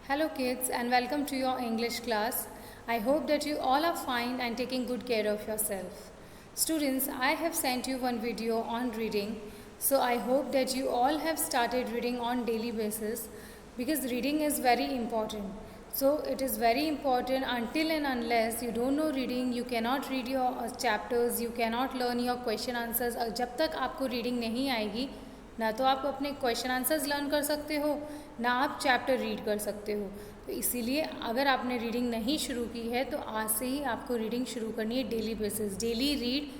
Hello kids and welcome to your English class. I hope that you all are fine and taking good care of yourself. Students, I have sent you one video on reading. So I hope that you all have started reading on daily basis because reading is very important. So it is very important until and unless you don't know reading, you cannot read your chapters, you cannot learn your question answers. जब तक आपको reading नहीं आएगी ना तो आप अपने question answers learn कर सकते हो ना आप चैप्टर रीड कर सकते हो। तो इसीलिए अगर आपने रीडिंग नहीं शुरू की है तो आज से ही आपको रीडिंग शुरू करनी है daily basis. Daily read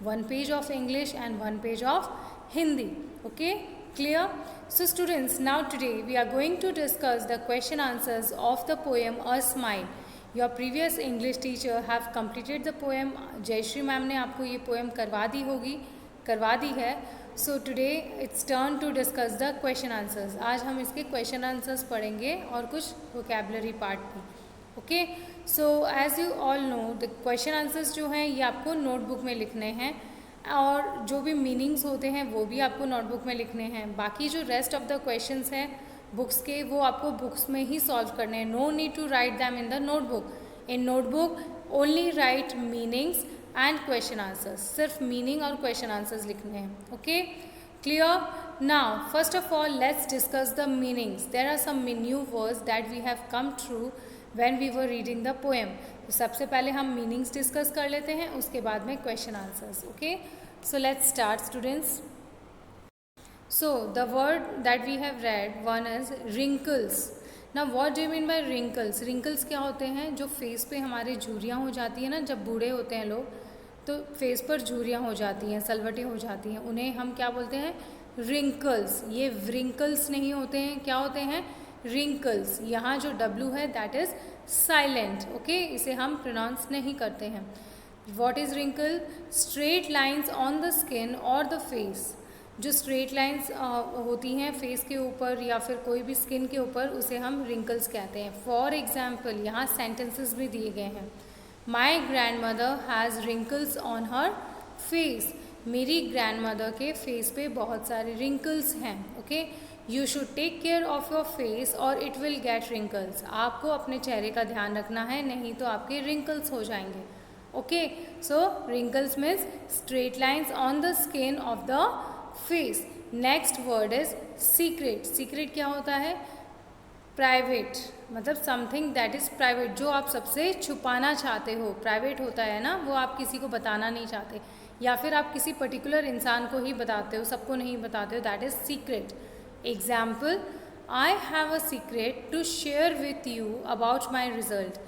1 page of English and 1 page of Hindi. Okay, clear? So students, now today we are going to discuss the question answers of the poem a smile. Your previous English teacher have completed the poem. Jayshree ma'am ने आपको ये poem करवा दी है। So today it's turn to discuss the question answers. आज हम इसके question answers पढ़ेंगे और कुछ वोकैबुलरी पार्ट भी। Okay, so as you all know the question answers जो हैं ये आपको नोटबुक में लिखने हैं और जो भी मीनिंग्स होते हैं वो भी आपको नोटबुक में लिखने हैं। बाकी जो रेस्ट ऑफ द क्वेश्चंस हैं बुक्स के वो आपको बुक्स में ही सॉल्व करने हैं। No need to write them in the notebook. In notebook only write meanings and question answers. सिर्फ मीनिंग और क्वेश्चन आंसर्स लिखने हैं। Okay, clear? Now first of all let's discuss the meanings. There are some new words that we have come through when we were reading the poem. तो सबसे पहले हम meanings discuss कर लेते हैं, उसके बाद में question answers. Okay, so let's start students. So the word that we have read one is wrinkles. ना what do you mean by wrinkles? Wrinkles क्या होते हैं? जो फेस पे हमारे झुर्रियाँ हो जाती हैं ना, जब बूढ़े होते हैं लोग तो फेस पर झुर्रियाँ हो जाती हैं, सलवटें हो जाती हैं, उन्हें हम क्या बोलते हैं? रिंकल्स। ये व्रिंकल्स नहीं होते हैं, क्या होते हैं? रिंकल्स। यहाँ जो डब्लू है दैट इज साइलेंट। ओके, इसे हम प्रोनाउंस नहीं करते हैं। What is wrinkle? Straight lines on the skin और द फेस। जो स्ट्रेट लाइंस होती हैं फेस के ऊपर या फिर कोई भी स्किन के ऊपर, उसे हम रिंकल्स कहते हैं। फॉर एग्जाम्पल यहाँ सेंटेंसेस भी दिए गए हैं। My grandmother has wrinkles on her face. मेरी ग्रैंड मदर के फेस पे बहुत सारे रिंकल्स हैं। Okay, you should take care of your face और इट विल गेट रिंकल्स। आपको अपने चेहरे का ध्यान रखना है, नहीं तो आपके रिंकल्स हो जाएंगे। Okay, so wrinkles means straight lines on the skin of the face. Next word is secret. Secret क्या होता है? प्राइवेट, मतलब समथिंग दैट इज़ प्राइवेट, जो आप सबसे छुपाना चाहते हो। प्राइवेट होता है ना, वो आप किसी को बताना नहीं चाहते, या फिर आप किसी पर्टिकुलर इंसान को ही बताते हो, सबको नहीं बताते हो, that is secret. Example, I have a secret to share with you about my result.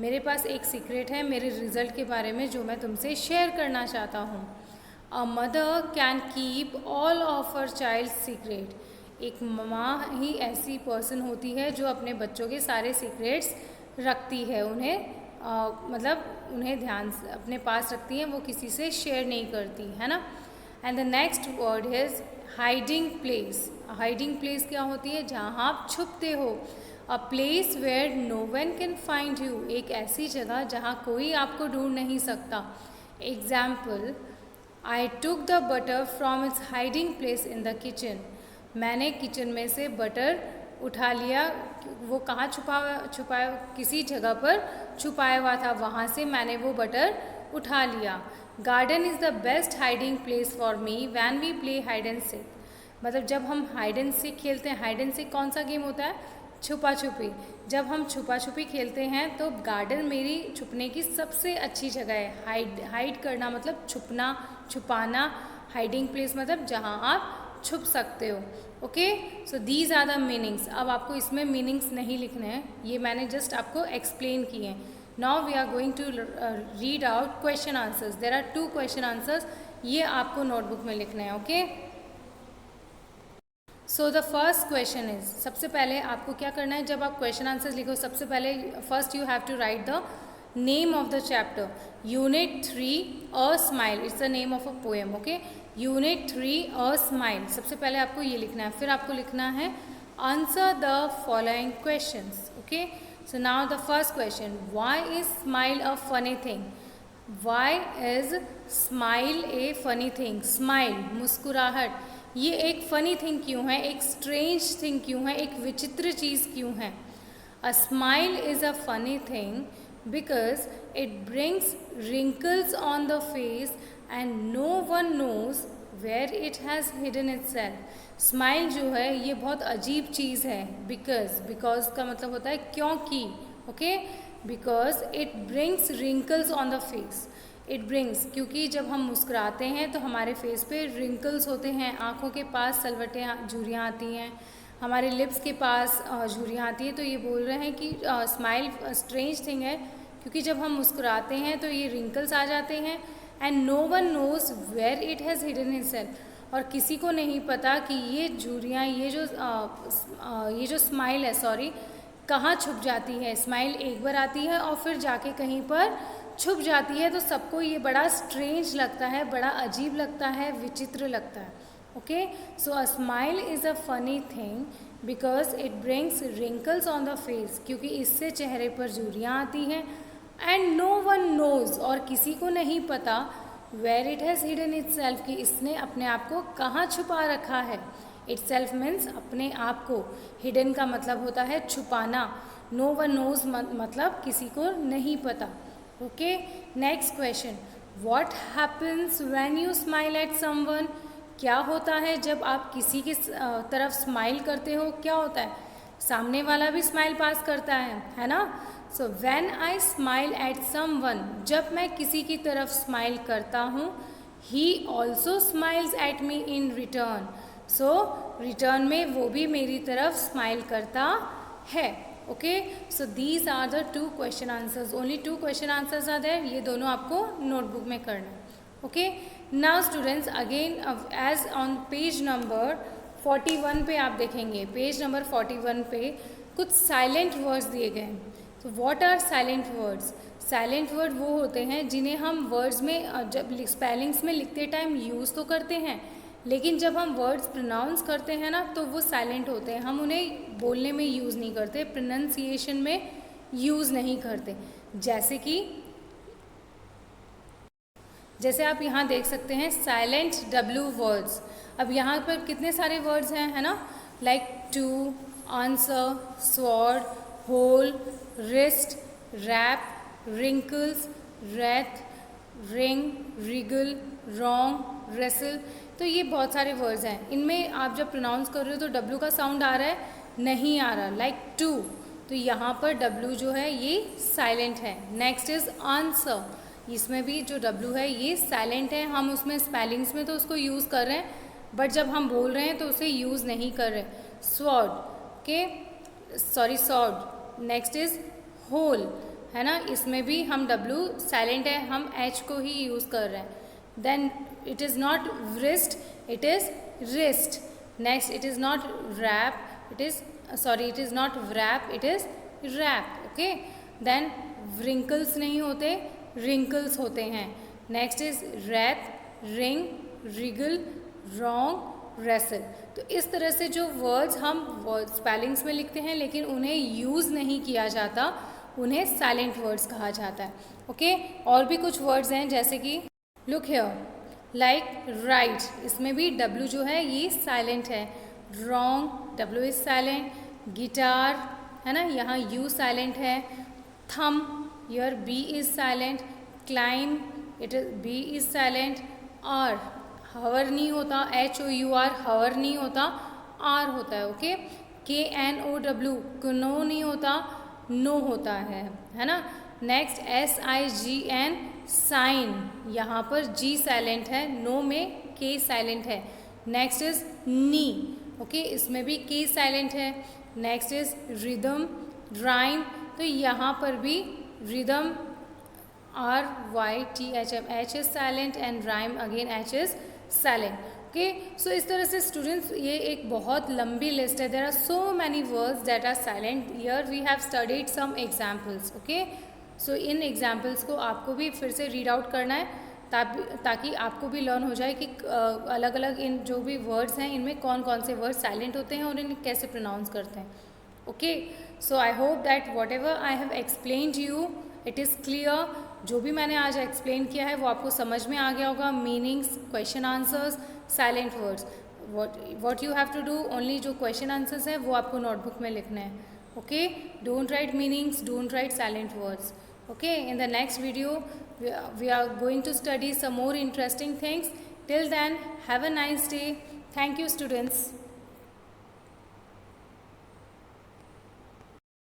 मेरे पास एक सीक्रेट है मेरे रिजल्ट के बारे में जो मैं तुमसे शेयर करना चाहता हूँ। A mother can keep all of her child secret. एक माँ ही ऐसी पर्सन होती है जो अपने बच्चों के सारे सीक्रेट्स रखती है, मतलब उन्हें ध्यान से अपने पास रखती है, वो किसी से शेयर नहीं करती है ना। And the next word is hiding place. Hiding place क्या होती है? जहाँ आप छुपते हो। A place where no one can find you. एक ऐसी जगह जहाँ कोई आपको ढूंढ नहीं सकता। Example, I took the butter from its hiding place in the kitchen. मैंने किचन में से बटर उठा लिया, वो कहाँ छुपाया किसी जगह पर छुपाया हुआ था, वहाँ से मैंने वो बटर उठा लिया। Garden is the best hiding place for me when we play hide and seek. मतलब जब हम हाइड एंड सीक खेलते हैं, हाइड एंड सीक कौन सा गेम होता है? छुपा छुपी। जब हम छुपा छुपी खेलते हैं तो गार्डन मेरी छुपने की सबसे अच्छी जगह है। हाइड करना मतलब छुपना, छुपाना। हाइडिंग प्लेस मतलब जहाँ आप छुप सकते हो। Okay, so these are the meanings. अब आपको इसमें मीनिंग्स नहीं लिखने हैं, ये मैंने जस्ट आपको एक्सप्लेन किए हैं। Now we are going to read out question answers. There are 2 question answers, ये आपको नोटबुक में लिखने हैं। Okay, so the first question is, सबसे पहले आपको क्या करना है जब आप क्वेश्चन आंसर्स लिखो? सबसे पहले first you have to write the name of the chapter. Unit 3 a smile, it's the name of a poem. Okay, unit 3 a smile, सबसे पहले आपको ये लिखना है। फिर आपको लिखना है answer the following questions. Okay, so now the first question, why is smile a funny thing? Why is smile A funny thing? Smile, मुस्कुराहट, ये एक फ़नी थिंग क्यों है? एक स्ट्रेंज थिंग क्यों है? एक विचित्र चीज़ क्यों है? A smile is a funny thing because it brings wrinkles on the face and no one knows where it has hidden itself. Smile जो है ये बहुत अजीब चीज़ है. बिकॉज का मतलब होता है क्योंकि. Okay, because it brings wrinkles on the face. It brings क्योंकि जब हम मुस्कुराते हैं तो हमारे फेस पे रिंकल्स होते हैं, आँखों के पास सलवटें झुर्रियाँ आती हैं, हमारे लिप्स के पास झुर्रियाँ आती है. तो ये बोल रहे हैं कि स्माइल स्ट्रेंज थिंग है क्योंकि जब हम मुस्कुराते हैं तो ये रिंकल्स आ जाते हैं. And no one knows where it has hidden itself. और किसी को नहीं पता कि ये झुर्रियाँ, ये जो स्माइल है, सॉरी, कहाँ छुप जाती है. स्माइल एक बार आती है और फिर जाके कहीं पर छुप जाती है. तो सबको ये बड़ा स्ट्रेंज लगता है, बड़ा अजीब लगता है, विचित्र लगता है. Okay, so a smile is a funny thing because it brings wrinkles on the face, क्योंकि इससे चेहरे पर झुर्रियाँ आती हैं. एंड नो वन नोज, और किसी को नहीं पता, where it has hidden itself, कि इसने अपने आप को कहाँ छुपा रखा है. इटसेल्फ मीन्स अपने आप को. हिडन का मतलब होता है छुपाना. नो वन नोज मतलब किसी को नहीं पता. Okay, next question. What happens when you smile at someone. क्या होता है जब आप किसी की तरफ स्माइल करते हो. क्या होता है, सामने वाला भी स्माइल पास करता है ना. So when I smile at someone, जब मैं किसी की तरफ स्माइल करता हूँ, he also smiles at me in return. So return में वो भी मेरी तरफ स्माइल करता है. Okay, so these are the 2 question answers. Only 2 question answers are there. ये दोनों आपको नोटबुक में करना है. Okay, now students, again as on page number 41 पे आप देखेंगे. पेज नंबर 41 पे कुछ साइलेंट वर्ड्स दिए गए हैं. तो what are silent words. Silent word वो होते हैं जिन्हें हम वर्ड्स में जब स्पेलिंग्स में लिखते टाइम यूज़ तो करते हैं, लेकिन जब हम वर्ड्स प्रोनाउंस करते हैं ना तो वो साइलेंट होते हैं. हम उन्हें बोलने में यूज़ नहीं करते, प्रोनाउंसिएशन में यूज़ नहीं करते. जैसे आप यहाँ देख सकते हैं साइलेंट W वर्ड्स. अब यहाँ पर कितने सारे वर्ड्स हैं, है ना. Like two, answer, sword, whole, wrist, wrap, wrinkles, wreath, wring, wriggle, wrong, wrestle. तो ये बहुत सारे वर्ड्स हैं. इनमें आप जब प्रोनाउंस कर रहे हो तो W का साउंड आ रहा है, नहीं आ रहा. लाइक टू, तो यहाँ पर W जो है ये साइलेंट है. Next is answer. इसमें भी जो W है ये साइलेंट है. हम उसमें स्पेलिंग्स में तो उसको यूज़ कर रहे हैं, बट जब हम बोल रहे हैं तो उसे यूज़ नहीं कर रहे. Sword, okay, sorry, sword. Next is whole, है ना. इसमें भी हम W साइलेंट है, हम H को ही यूज़ कर रहे हैं. Then it is not wrist, it is wrist. Next, it is not wrap, it is not wrap, it is wrap. Okay, then wrinkles नहीं होते, wrinkles होते हैं. Next is wreath, wring, wriggle, wrong, wrestle. तो इस तरह से जो words हम स्पेलिंग्स में लिखते हैं लेकिन उन्हें यूज़ नहीं किया जाता, उन्हें साइलेंट वर्ड्स कहा जाता है. ओके, और भी कुछ वर्ड्स हैं जैसे कि लुक हियर, लाइक राइट. इसमें भी W जो है ये साइलेंट है. Wrong, W is silent. Guitar, है ना, यहाँ U साइलेंट है. Thumb, your B is silent. Climb, it is B is silent. Our, hour नहीं होता, HOUR, हवर नहीं होता, R होता है. ओके, KNOW, कनो नहीं होता, नो होता है ना. Next SIGN, sign. यहाँ पर G साइलेंट है, नो में K साइलेंट है. Next is knee. ओके, इसमें भी K साइलेंट है. Next is rhythm, rhyme. तो यहाँ पर भी rhythm RYTHM, H is silent and rhyme again H is silent. Okay, so इस तरह से स्टूडेंट्स ये एक बहुत लंबी लिस्ट है. There are so many words that are silent. Here we have studied some examples. Okay, so इन examples को आपको भी फिर से रीड आउट करना है ताकि आपको भी लर्न हो जाए कि अलग अलग इन जो भी वर्ड्स हैं इनमें कौन कौन से वर्ड साइलेंट होते हैं और इन्हें कैसे प्रोनाउंस करते हैं. Okay, so I hope that what ever I have explained you it is clear. जो भी मैंने आज एक्सप्लेन किया है वो आपको समझ में आ गया होगा. Meanings, question answers, silent words. What you have to do, only जो क्वेश्चन आंसर्स हैं वो आपको नोटबुक में लिखना है. Okay, don't write meanings, don't write silent words. Okay, in the next video we are going to study some more interesting things. Till then, have a nice day. Thank you, students.